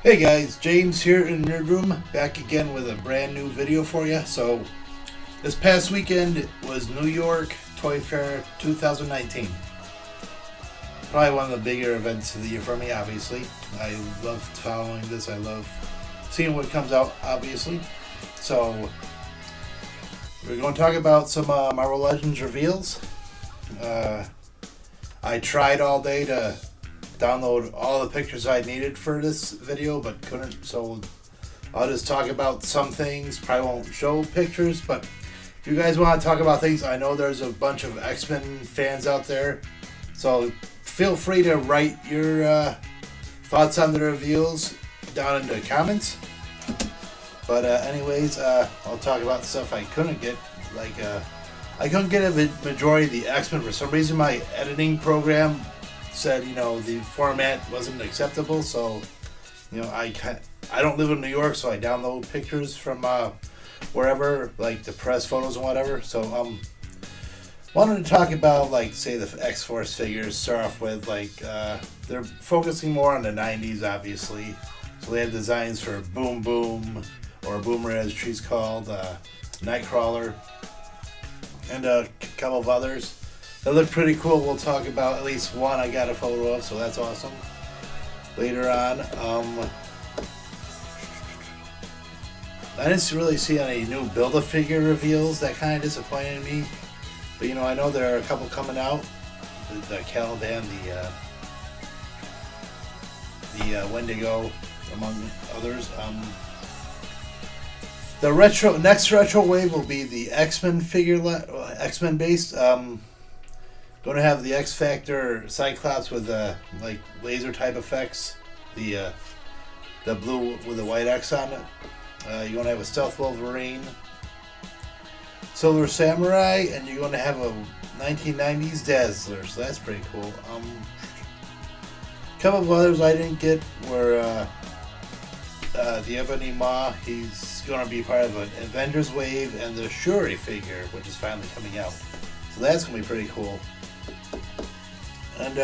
Hey guys, James here in Nerd Room, back again with a brand new video for you. So, this past weekend was New York Toy Fair 2019. Probably one of the bigger events of the year for me, obviously. I love following this, I love seeing what comes out, obviously. So, we're going to talk about some Marvel Legends reveals. I tried all day to download all the pictures I needed for this video, but couldn't, so I'll just talk about some things. Probably won't show pictures, but if you guys want to talk about things, I know there's a bunch of X-Men fans out there, so feel free to write your thoughts on the reveals down in the comments. But anyways, I'll talk about stuff I couldn't get, like I couldn't get a majority of the X-Men. For some reason my editing program said, the format wasn't acceptable, so, I don't live in New York, so I download pictures from wherever, like the press photos and whatever. So wanted to talk about, like, say the X-Force figures. Start off with, like, they're focusing more on the 90s, obviously. So they have designs for Boom Boom, or Boomer as she's called, Nightcrawler, and a couple of others. They look pretty cool. We'll talk about at least one I got a photo of, so that's awesome. Later on, I didn't really see any new Build-A-Figure reveals. That kind of disappointed me. But, I know there are a couple coming out. The Caliban, the Wendigo, among others. The next retro wave will be the X-Men X-Men based. Going to have the X Factor Cyclops with like laser type effects. The blue with the white X on it. You're going to have a Stealth Wolverine, Silver Samurai, and you're going to have a 1990s Dazzler. So that's pretty cool. A couple of others I didn't get were the Ebony Maw. He's going to be part of an Avengers wave, and the Shuri figure, which is finally coming out. So that's going to be pretty cool. And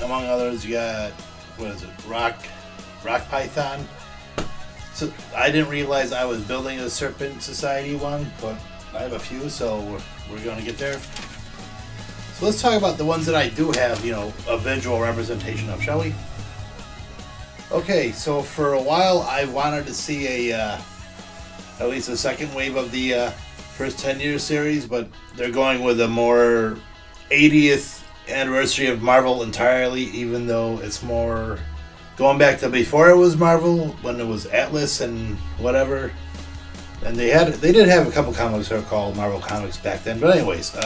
among others, you got, Rock Python. So I didn't realize I was building a Serpent Society one, but I have a few, so we're going to get there. So let's talk about the ones that I do have, a visual representation of, shall we? Okay, so for a while I wanted to see at least a second wave of the first 10-year series, but they're going with a more 80th anniversary of Marvel entirely, even though it's more going back to before it was Marvel, when it was Atlas and whatever. And they did have a couple comics that were called Marvel Comics back then, but anyways,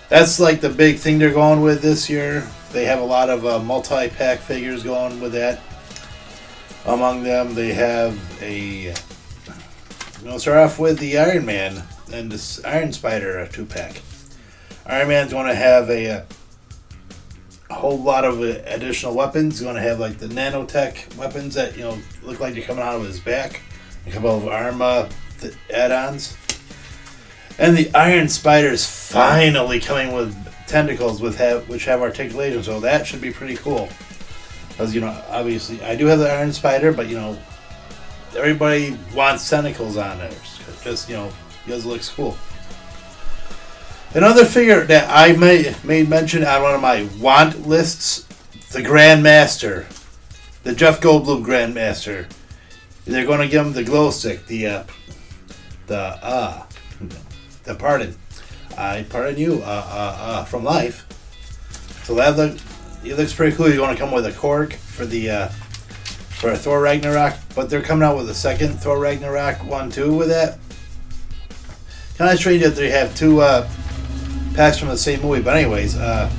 that's like the big thing they're going with this year. They have a lot of multi-pack figures going with that. Among them, they have we'll start off with the Iron Man and this Iron Spider 2-pack. Iron Man's going to have a whole lot of additional weapons. He's going to have like the nanotech weapons that look like they're coming out of his back. A couple of arm add-ons. And the Iron Spider's finally coming with tentacles which have articulation, so that should be pretty cool. Because obviously I do have the Iron Spider, but everybody wants tentacles on it. Just because it looks cool. Another figure that I made mention on one of my want lists, the Grandmaster, the Jeff Goldblum Grandmaster. They're going to give him the glow stick, the pardon. I pardon you, from life. So it looks pretty cool. You're going to come with a cork for for Thor Ragnarok, but they're coming out with a second Thor Ragnarok one too with that. Kind of strange that they have two packs from the same movie, but anyways, the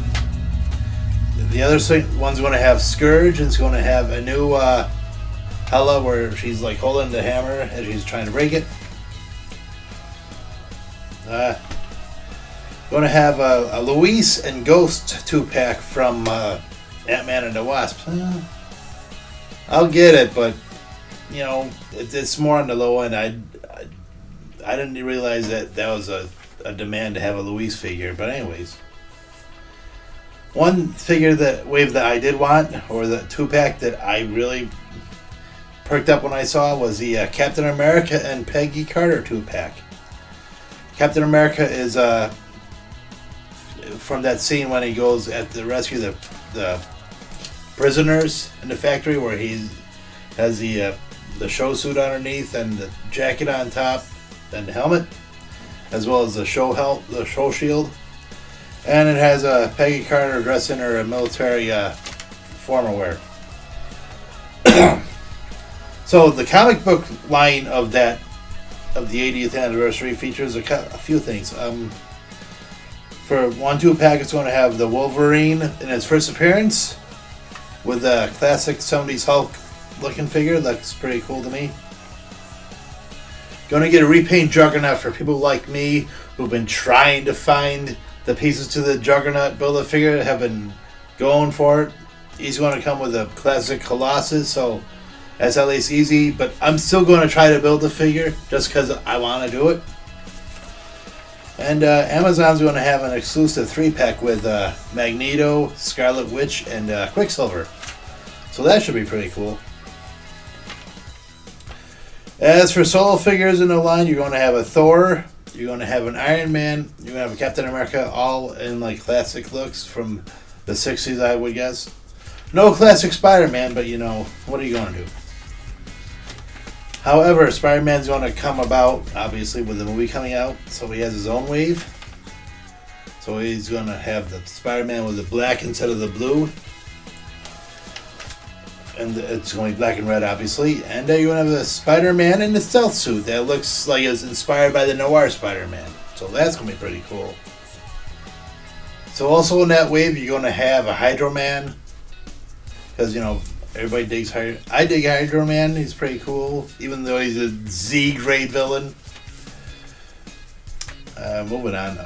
other one's going to have Scourge, and it's going to have a new Hela where she's like holding the hammer as she's trying to break it. Going to have a Luis and Ghost 2-pack from Ant-Man and the Wasp. I'll get it, but it's more on the low end. I didn't realize that was a demand to have a Luis figure, but anyways. One figure that wave that I did want, or the 2-pack that I really perked up when I saw, was the Captain America and Peggy Carter 2-pack. Captain America is from that scene when he goes at the rescue the prisoners in the factory, where he has the show suit underneath and the jacket on top and the helmet, as well as the show shield, and it has Peggy Carter dressed in her military formal wear. So the comic book line of the 80th anniversary features a few things. For 1-2-pack, it's going to have the Wolverine in his first appearance with a classic 70s Hulk looking figure. Looks pretty cool to me. Going to get a repaint Juggernaut for people like me who've been trying to find the pieces to the Juggernaut Build-A-Figure, have been going for it. He's going to come with a classic Colossus, so that's at least easy, but I'm still going to try to build the figure just because I want to do it. And Amazon's going to have an exclusive 3-pack with Magneto, Scarlet Witch, and Quicksilver. So that should be pretty cool. As for solo figures in the line, you're going to have a Thor, you're going to have an Iron Man, you're going to have a Captain America, all in like classic looks from the 60s, I would guess. No classic Spider-Man, but what are you going to do? However, Spider-Man's going to come about, obviously, with the movie coming out, so he has his own wave. So he's going to have the Spider-Man with the black instead of the blue. And it's going to be black and red, obviously. And you're going to have the Spider-Man in the stealth suit that looks like it's inspired by the Noir Spider-Man. So that's going to be pretty cool. So also in that wave, you're going to have a Hydro Man. Because, everybody digs Hydro. I dig Hydro Man. He's pretty cool, even though he's a Z-grade villain. Moving on.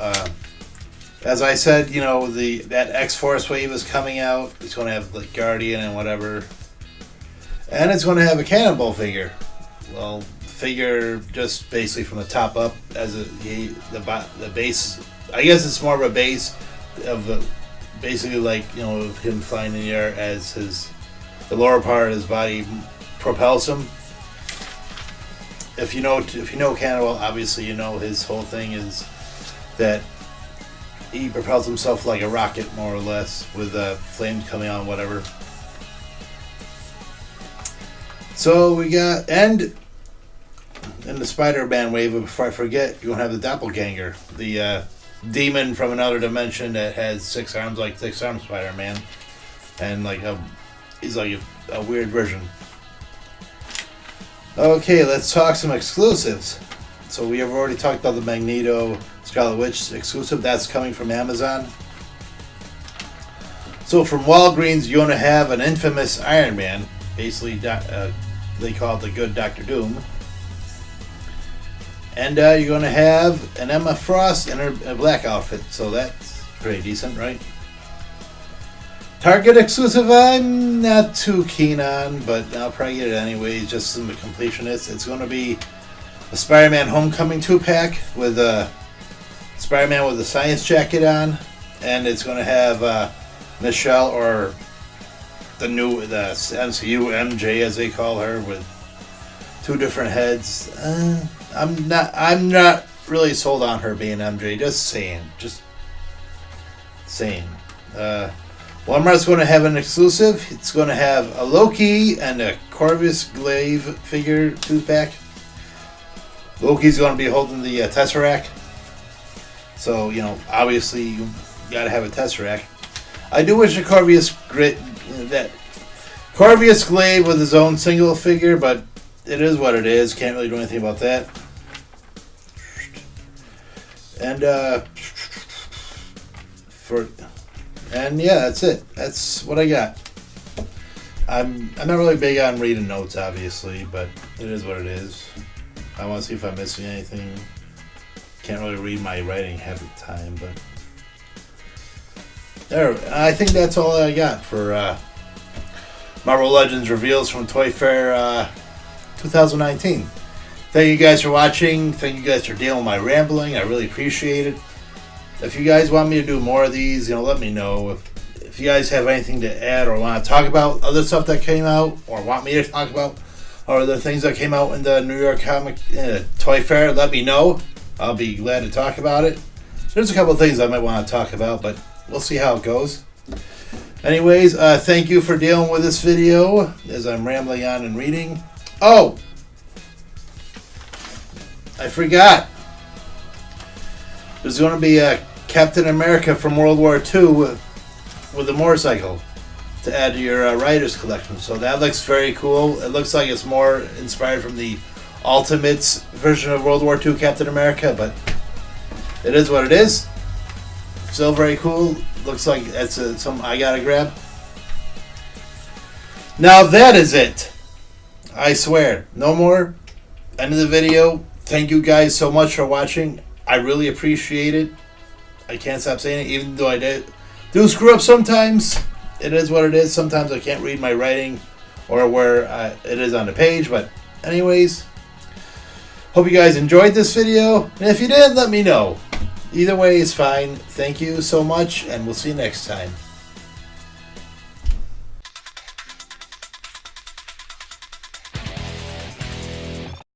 As I said, that X-Force wave is coming out. It's going to have like Guardian and whatever. And it's going to have a Cannonball figure. Well, figure just basically from the top up as the base. I guess it's more of a base of basically like of him flying in the air as the lower part of his body propels him. If you know Cannonball, obviously his whole thing is that he propels himself like a rocket, more or less, with flames coming on, whatever. So we got, and in the Spider-Man wave, before I forget, you're going to have the Doppelganger, the demon from another dimension that has 6 arms, like 6-armed Spider-Man, and he's like a weird version. Okay, let's talk some exclusives. So we have already talked about the Magneto Scarlet Witch exclusive. That's coming from Amazon. So from Walgreens, you're going to have an infamous Iron Man. Basically, they call it the good Dr. Doom. And you're going to have an Emma Frost in her black outfit. So that's pretty decent, right? Target exclusive, I'm not too keen on, but I'll probably get it anyway, just as a completionist. It's going to be a Spider-Man Homecoming 2-pack with Spider-Man with a science jacket on, and it's going to have Michelle, or the MCU MJ as they call her, with 2 different heads. I'm not really sold on her being MJ. Just saying. Walmart's going to have an exclusive. It's going to have a Loki and a Corvus Glaive figure 2-pack. Loki's going to be holding the Tesseract. So, obviously you got to have a Tesseract. I do wish a Corvus Glaive with his own single figure, but it is what it is. Can't really do anything about that. And yeah, that's it. That's what I got. I'm not really big on reading notes, obviously, but it is what it is. I want to see if I'm missing anything. Can't really read my writing half the time, but there. I think that's all I got for Marvel Legends reveals from Toy Fair 2019. Thank you guys for watching. Thank you guys for dealing with my rambling. I really appreciate it. If you guys want me to do more of these, let me know. If you guys have anything to add or want to talk about other stuff that came out or want me to talk about or other things that came out in the New York Comic Toy Fair, let me know. I'll be glad to talk about it. There's a couple of things I might want to talk about, but we'll see how it goes. Anyways, thank you for dealing with this video as I'm rambling on and reading. Oh! I forgot. There's going to be a Captain America from World War II with a motorcycle to add to your writer's collection. So that looks very cool. It looks like it's more inspired from the Ultimates version of World War II Captain America, but it is what it is. Still very cool. Looks like that's something I gotta grab. Now that is it. I swear. No more. End of the video. Thank you guys so much for watching. I really appreciate it. I can't stop saying it, even though I do screw up sometimes. It is what it is. Sometimes I can't read my writing or where it is on the page. But anyways, hope you guys enjoyed this video. And if you did, let me know. Either way is fine. Thank you so much, and we'll see you next time.